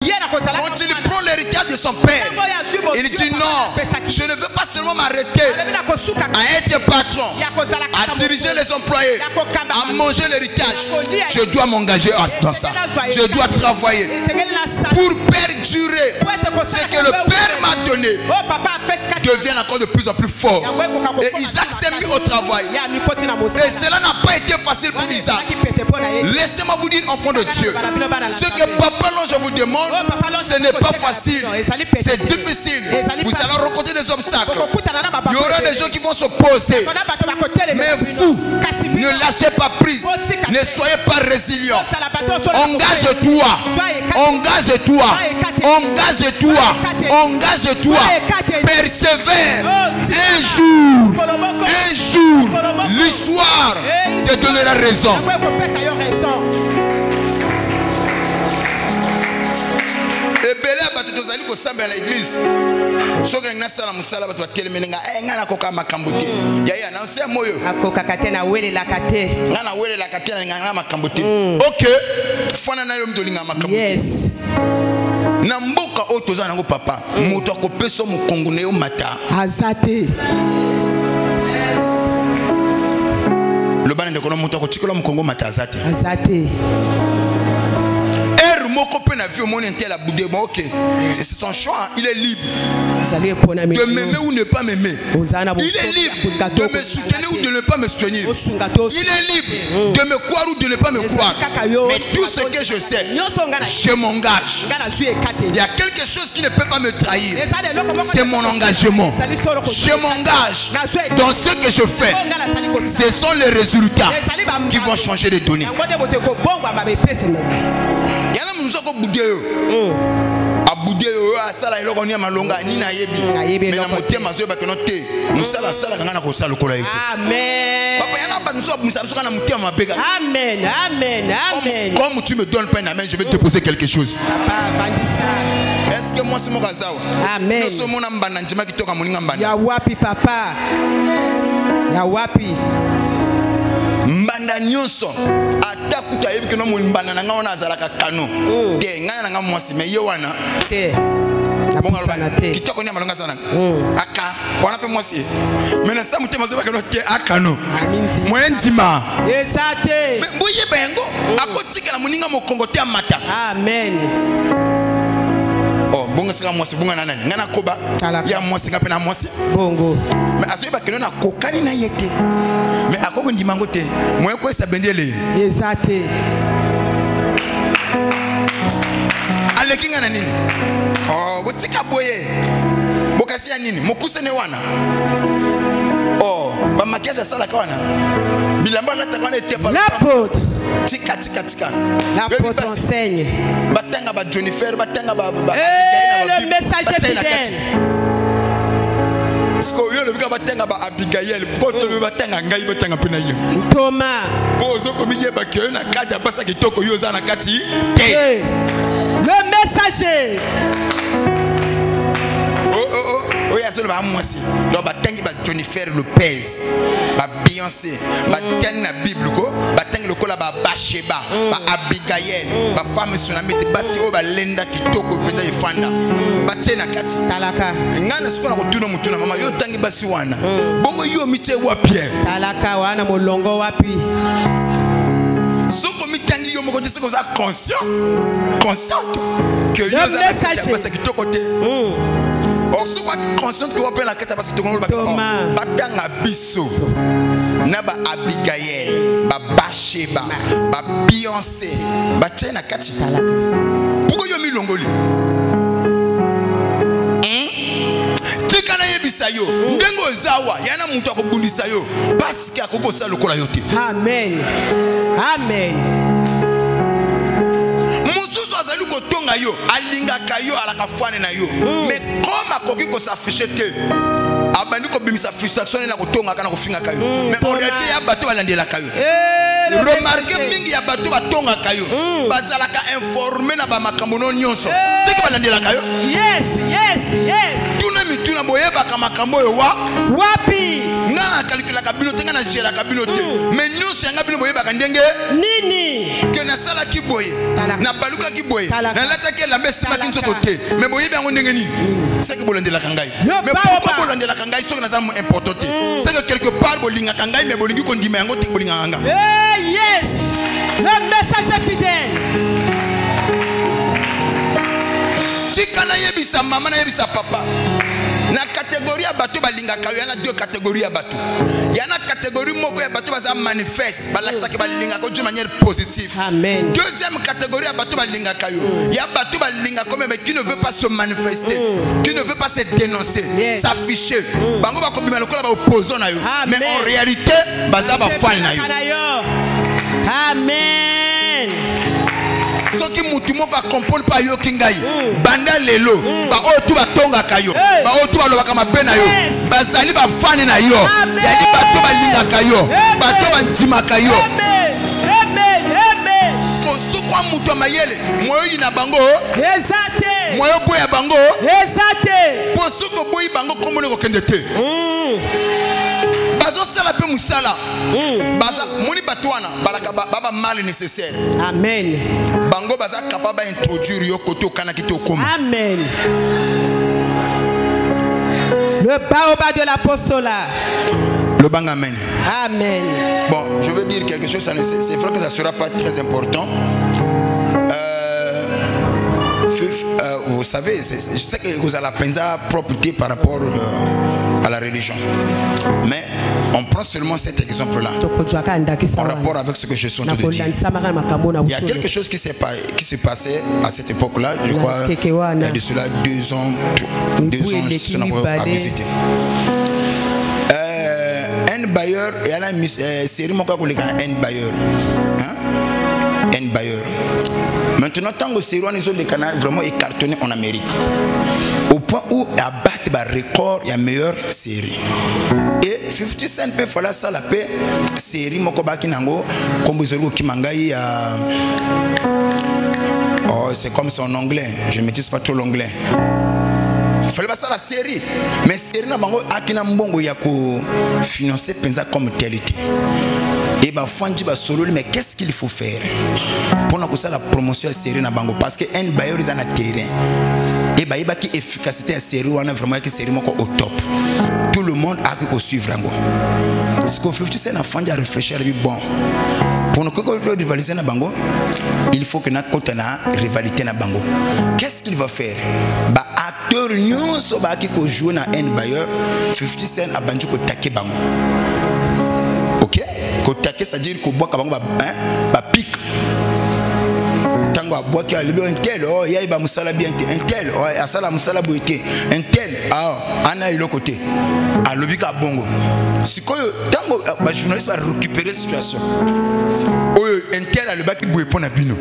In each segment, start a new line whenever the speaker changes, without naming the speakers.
Quand il prend l'héritage de son père, il dit non, je ne veux pas seulement m'arrêter à être patron, à diriger les employés, à manger l'héritage. Je dois m'engager dans ça. Je dois travailler pour perdurer ce que le père m'a donné devienne encore de plus en plus fort. Et Isaac s'est mis au travail. Et cela n'a pas été facile pour Isaac. Laissez-moi vous dire, enfant de Dieu, ce que papa l'ange vous demande, ce n'est pas facile, c'est difficile. Vous allez rencontrer des obstacles. Il y aura des gens qui vont s'opposer. Mais vous, ne lâchez pas prise. Ne soyez pas résilient. Engage-toi. Engage-toi. Engage-toi. Engage-toi. Persévère. Un jour, l'histoire te donnera raison. Et Bélé a battu aux amis à l'église. Ce que nous avons musala batu atelemene nga ngana koka makambuti. Yaya na ose moyo. Akoka katena wele la kate. Ngana wele la kate na ngana makambuti. OK. Fona na yo mtolinga makambuti. Yes. Na mboka o toza nango papa. Moto akopeso mukongo ne yo mata. Azate. Le bana de kono moto akochikola mukongo mata azate. Azate. Ok, c'est son choix, il est libre de m'aimer ou ne pas m'aimer. Il est libre de me soutenir ou de ne pas me soutenir. Il est libre de me croire ou de ne pas me croire. Mais tout ce que je sais, je m'engage. Il y a quelque chose qui ne peut pas me trahir. C'est mon engagement. Je m'engage dans ce que je fais. Ce sont les résultats qui vont changer les données. Il y a un gens qui boudé a boudé a sala iloko ni malonga ni na yebi mais na motema zo ba que noté musala sala ngana ko sala ko la été. Amen. Papa yana ba nso musala so kana motema bega. Amen. Amen. Amen. Comme tu me donnes pas une amen, je vais te poser quelque chose. Papa vandi ça. Est-ce que moi c'est mon gazao? Amen. Nous sommes na mbana njima kitoka muninga mbana. Ya wapi papa? Ya wapi? Mbanda nyonso atakuta yebi keno mbanda na ngana azalaka kano te ngana na mwasi me ye wana te bonga kitoko ni malonga sana aka wana pe mwasi mena sa mutema zo bakeno te akano mwendima esate mbuye bengo akotika na muninga mokongo te amata. Amen. Oh bonga sika mwasi bonga na nani ngana koba ya mwasi ngape na mwasi bongo mais aso ba keno na kokani na yete mais akoko ndimango te mwe ko esa bendele ezate alekinga na nini oh botika boye bokasi ya nini mokuse ne wana oh ba makiage sala kawana bilamba la takwana etepa la pote tika la pote enseigne batanga ba Jennifer batanga ba le message fidèle. Sko yo le bika batanga ba Abigail poto le batanga ngai batanga pena yo Thomas bozo komiye ba ke na kadi basa kitoko yo za na kati te le messager oh ya solo ba mwasi do batangi ba Jennifer Lopez ba Beyoncé batangi na Bible ko batangi lokola ba Basheba ba Abigail ba femme tsunami te basi o ba lenda kitoko penda ifanda bache na kati talaka ngana siko na kutuna mutuna mama yo tangi basi wana bongo yo miche wapi talaka wana molongo wapi soko mitangi yo moko tsiko za conscient que yo za basi kitoko te or so what conscient que wapi la kata basi kitoko batanga biso na ba Abigail ba Basheba ba Beyoncé ba China kati pourquoi yo mi longoli tika na yebisa yo ndengo zawa yana muntu akobundisa yo parce que akoko sa lokola yote. Amen. Amen. Mususu azali ko tonga yo alinga kayo alaka fwane na yo mais comme akoki ko s'afficher te abandi ko bimisa frustration na ko tonga kana ko finga kayo mais en réalité ya bato balandela kayo remarquez mingi ya bato batonga kayo bazalaka informé na ba makambo no nyonso c'est que balandela kayo. Yes. Tuna mituna boye boyeba kamakambo yo
wapi
nga calcula kabino tenga na gera kabino te mais nous yanga bino boyeba kandenge
nini
que na sala ki boye na baluka ki boye na lata ke lambe sima ki nzoto te mais boyeba yango ndenge nini c'est que bolondela kangai mais pourquoi bolondela kangai so que na za important te c'est que quelque part bolinga kangai mais bolingi ko ndima yango te bolinga nganga
yes le message est fidèle
tikana yebisa mama na yebisa papa na catégorie ya bato balingaka yo na deux catégories ya bato yana catégorie moko ya bato baza manifeste balakisa ke balingaka de manière positive.
Amen.
Deuxième catégorie ya bato balingaka yo ya bato balingaka mais qui ne veut pas se manifester, qui ne veut pas se dénoncer, s'afficher, bango bakobima lokola ba opposant na yo mais en réalité baza ba fan na yo.
Amen.
Ce qui mutu moko a comprendre pas yo kingai banda lelo ba o tu ba tonga kayo ba o tu ba loba kama bena yo bazali ba fane na yo ya di bato ba linga kayo bato ba ntima kayo.
Amen. Amen.
Ce ko mutu mayele moyo ina bango
ezate
moyo boya bango
ezate
posuko boyi bango komo ne ko kende te bazo sala pe musala baza moni batwana balaka baba mal nécessaire.
Amen.
Bango baza capable introduire yo côté okana kito koma. Amen.
Le baobab de l'apostolat.
Le bang amen.
Amen.
Bon, je veux dire quelque chose, c'est vrai que ça ne sera pas très important. Vous savez, je sais que vous avez la pensa propreté par rapport à la religion. Mais on prend seulement cet exemple-là en rapport avec ce que je suis en train de dire. Il y a quelque chose qui s'est passé à cette époque-là, je crois, il y a de cela 2 ans, à visiter. Un bailleur, il y a une série qui est un bailleur. Un bailleur. Maintenant, tant que c'est vraiment écartonné en Amérique, au point où il a battu le record, il y a meilleure série. Et 50 Cent peut faire ça la paix série Mokobaki Nango, comme vous avez dit, Kimangai. Oh, c'est comme ça en anglais, je ne maîtrise pas trop l'anglais. Il fallait pas ça la série, mais série na bango akina mbongo ya ko financer penza comme talité. Et bah Fandi ba solo mais qu'est-ce qu'il faut faire pour que ça la promotion de la série na bango parce que un bailleur ils en a terrain et bah il y a qui efficacité à série on a vraiment qui série au top tout le monde a que suivre ngo ce qu'on fait c'est na Fandi à réfléchir bon pour nous que rivaliser na bango il faut que na côté na rivalité na bango qu'est-ce qu'il va faire bah acteur nyonso ba qui ko jouer na un bailleur 50 Cent a bandu ko taquer bango. OK kotake c'est-à-dire ko boka bango ba pique tango aboki a libe untel oh ya ba musala bien te untel oh asala musala boité untel ana le côté a lobika bongo sikoyo tango ba journaliste va récupérer situation oyo untel a le baki boye pona bino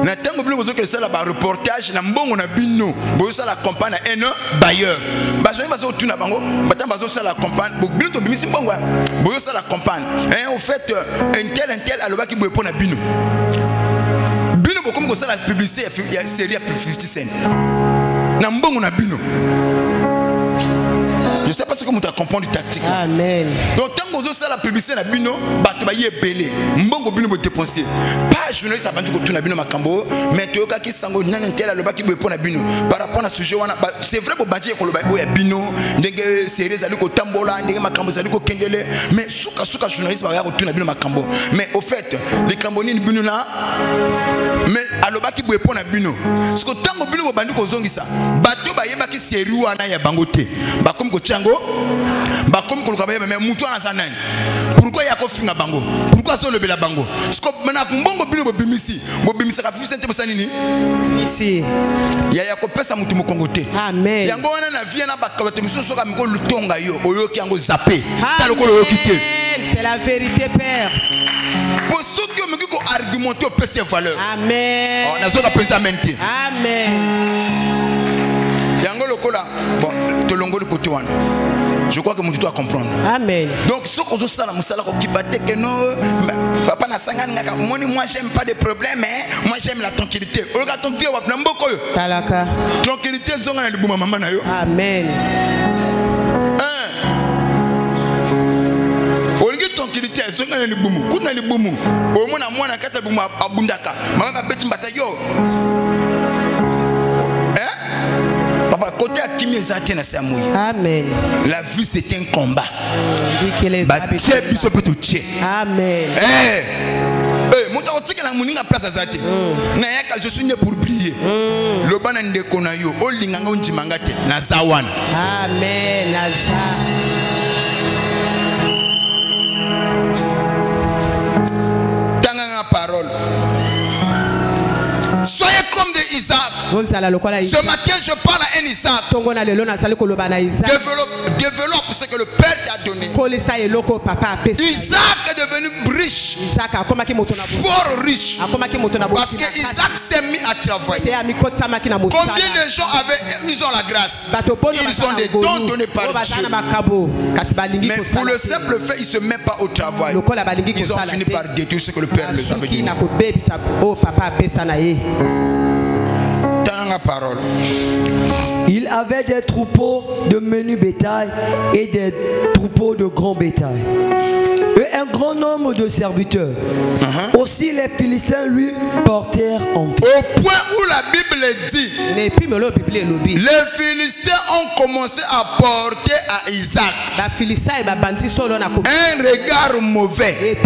na tango bino bozo que ça la ba reportage na mbongo na bino boyo ça la campagne un bailleur ba journaliste bazo tuna bango batam bazo ça la campagne bo bino to bimisi mbongo boyo ça la campagne au fait untel a le baki boye pona bino bino bo comme ça la publicité il y a série à 50 Cent na mbongo na bino. Je sais pas ce que vous comprenez du tactique.
Amen.
Donc tant que vous avez la publicité na bino, bato ba yebele, mbongo bino bo dépenser. Pas journaliste a bandu ko tuna bino makambo, mais to ka ki sango nana ntela lo ba ki bo pona bino. Par rapport à sujet wana, c'est vrai bo bandu ko lo ba ya bino, ndenge série zali ko tambola, ndenge makambo zali ko kendele, mais suka journaliste ba ya ko tuna bino makambo. Mais au fait, les cambonini bino là, mais aloba ki bo pona bino. Ce que tango bino bo bandu ko zongisa, bato ba yeba ki série wana ya bangote. Ba comme ko bah comme mais mouton à Zanan. Pourquoi il y a qu'on finit à bango? Pourquoi ça le bela bango? Ce que maintenant bongo bino bimisi, bimisi ka fusente bosanini.
Ici.
Il y a qu'on pesa mouton kongote.
Amen.
Yango wana na vie na bakabate miso soka miko lutonga yo oyo ki yango zappé. Ça le kolo kité.
C'est la vérité père.
Pour ceux qui ont argumenté au PC valeur.
Amen.
On a zoka pensa menti.
Amen.
Yango lokola bon to longo le côté wana. Je crois que mon doit comprendre.
Amen.
Donc ce qu'on a ça musala qui battait que non papa na sangani ngaka moi j'aime pas de problème moi j'aime la tranquillité. Regarde ton pied wa plamboko yo.
Talaka.
Tranquillité zonga na libuma mama na yo.
Amen.
mokilité zonga na libumu kuna libumu omona mwana kata libumu abundaka manga beti mbata yo papa côté akimi ezate na samui.
Amen.
La vie c'est un combat.
Amen.
Biso peut tuer.
Amen.
Monta otika na muninga place azate na yaka je suis né pour briller le bana ndeko na yo olinganga onjimanga te na zawana.
Amen. Naza
tanga parole. Soyez comme de Isaac. Ce matin je parle à un Isaac. Développe ce que le Père t'a donné. Isaac est devenu riche, fort riche, parce que Isaac s'est mis à travailler. Combien de gens ils ont la grâce, ils ont des dons donnés par Dieu, mais pour le simple fait ils ne se mettent pas au travail, ils ont fini par détruire ce que le Père les avait donné. Parole.
Il avait des troupeaux de menu bétail et des troupeaux de grand bétail. Et un grand nombre de serviteurs. Aussi les Philistins lui portèrent envie.
Au point où la Bible dit, les Philistins ont commencé à porter à Isaac un regard mauvais.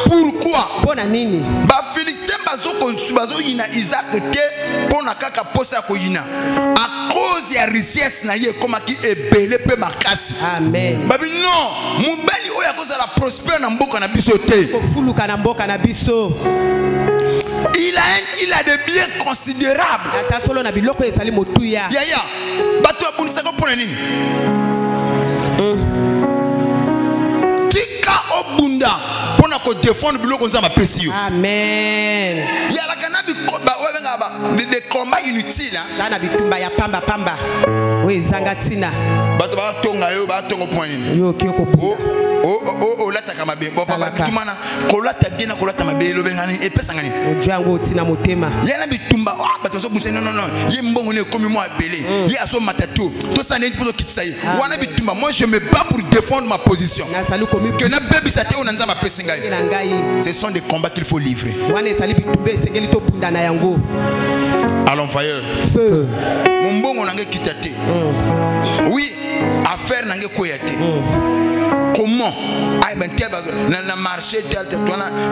Pourquoi? Isaac à cause de la richesse na ye comme qui est belé pe makasi.
Amen.
Babi non, mubali oya cause la prospère na mboka na biso te.
Kofuluka na mboka na biso.
Il a des biens considérables.
Asa solo na biloko ezali motuya.
Yaya, bato abunisa ko pona nini? Tika obunda pona ko défendre biloko nzamba pesi yo.
Amen.
Yala kanabi des combats inutiles.
Sana bitumba ya pamba pamba. Oui, zangatina.
Bato ba tonga yo ba tongo point nini?
Yo kioko.
O lata kama be. Papa bitumana kolata bien na kolata mabe lo bengani e pesa ngani.
Ojango tina motema.
Yana bitumba bato so bunse non. Ye mbongo ne komi mo abelé. Ye aso matatu. To ça n'est pour kitisa ye. Wana bitumba moi je me bats pour défendre ma position.
Na salu komi.
Que na bebi sate on nza ma pesa ngai. Ce sont des combats qu'il faut livrer.
Wana sali bitumbe sengeli to bunda na yango.
Allons fire.
Feu.
Mon mbongo nanga kitate. Oui, affaire nanga koyate. Comment na marché tel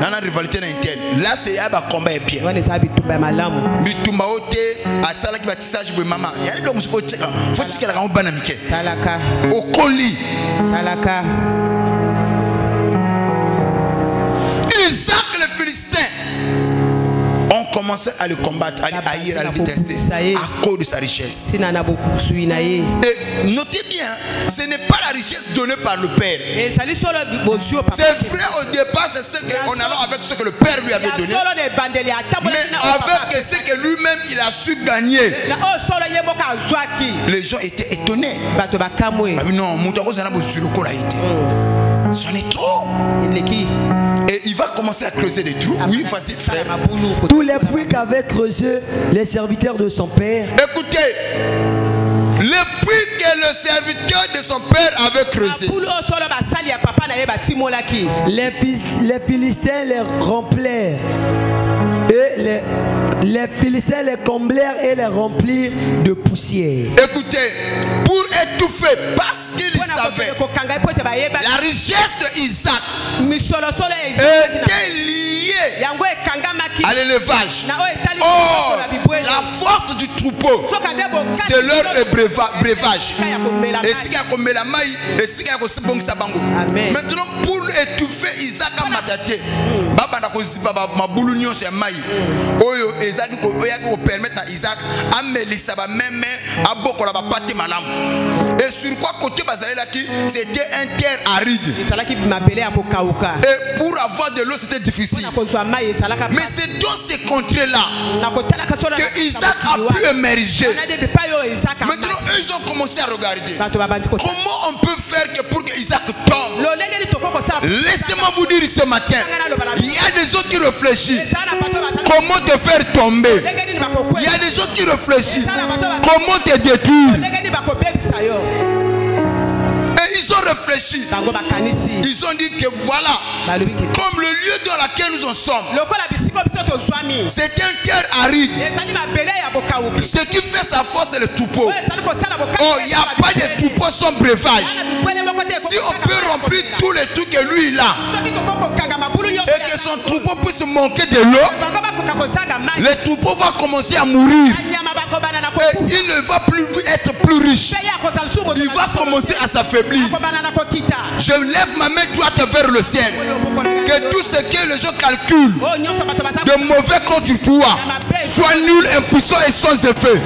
na rivalité interne. Là c'est un combat et bien.
Wana sabi tumba malamu.
Bitumba ote asala ki batissage bo mama. Yani donc faut checker la ka bana mike.
Talaka.
Okoli.
Talaka.
Isaac le Philistin ont commencé à le combattre, à le haïr, à le détester à cause de sa richesse. Et notez bien, ce n'est pas la richesse donnée par le Père. C'est vrai au départ, c'est ce qu'on allait avec ce que le Père lui avait donné. Mais avec ce que lui-même il a su gagner, les gens étaient étonnés. Non, c'en est trop. Et il va commencer à creuser des trous. Oui, facile, frère.
Tous les puits qu'avaient creusés les serviteurs de son père.
Écoutez, le puits que le serviteur de son père avait creusé,
les Philistins les remplirent. Et les Philistins les comblèrent et les remplirent de poussière.
Écoutez, pour étouffer, parce qu'ils savaient la richesse d'Isaac était liée à l'élevage. Or, la force du troupeau, c'est leur breuvage. Et si maintenant, pour étouffer Isaac à Matate, Oyo Isaac ko permettre à Isaac à melisa ba même à bokola ba pate malam. Et sur quoi côté bazali qui c'était un terre aride. Et pour avoir de l'eau c'était difficile. Mais c'est dans ces contrées là que Isaac a pu émerger. Maintenant ils ont commencé à regarder comment on peut faire que pour que Isaac tombe. Laissez-moi vous dire ce matin, il y a des gens qui réfléchissent comment te faire tomber. Il y a des gens qui réfléchissent comment te détruire. Et ils ont réfléchi. Ils ont dit que voilà, comme le lieu dans lequel nous en sommes, c'est un terre aride. Ce qui fait sa force, c'est le troupeau. Oh, il n'y a pas de troupeau sans breuvage. Si on peut remplir tous les trucs que lui il a, et que son troupeau puisse manquer de l'eau, le troupeau va commencer à mourir. Et il ne va plus être plus riche. Il va commencer à s'affaiblir. Je lève ma main droite vers le ciel. Que tout ce que les gens calculent de mauvais contre toi soit nul, impuissant et sans effet.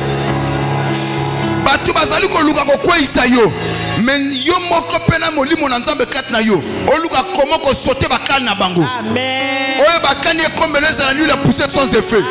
Batu bazali ko luka ko kwisa yo. Men yo moko pena molimo na nzambe kat na yo. O luka comment ko sauter bakal na bango. Amen. Oye bakani e comme les annules la pousser sans effet.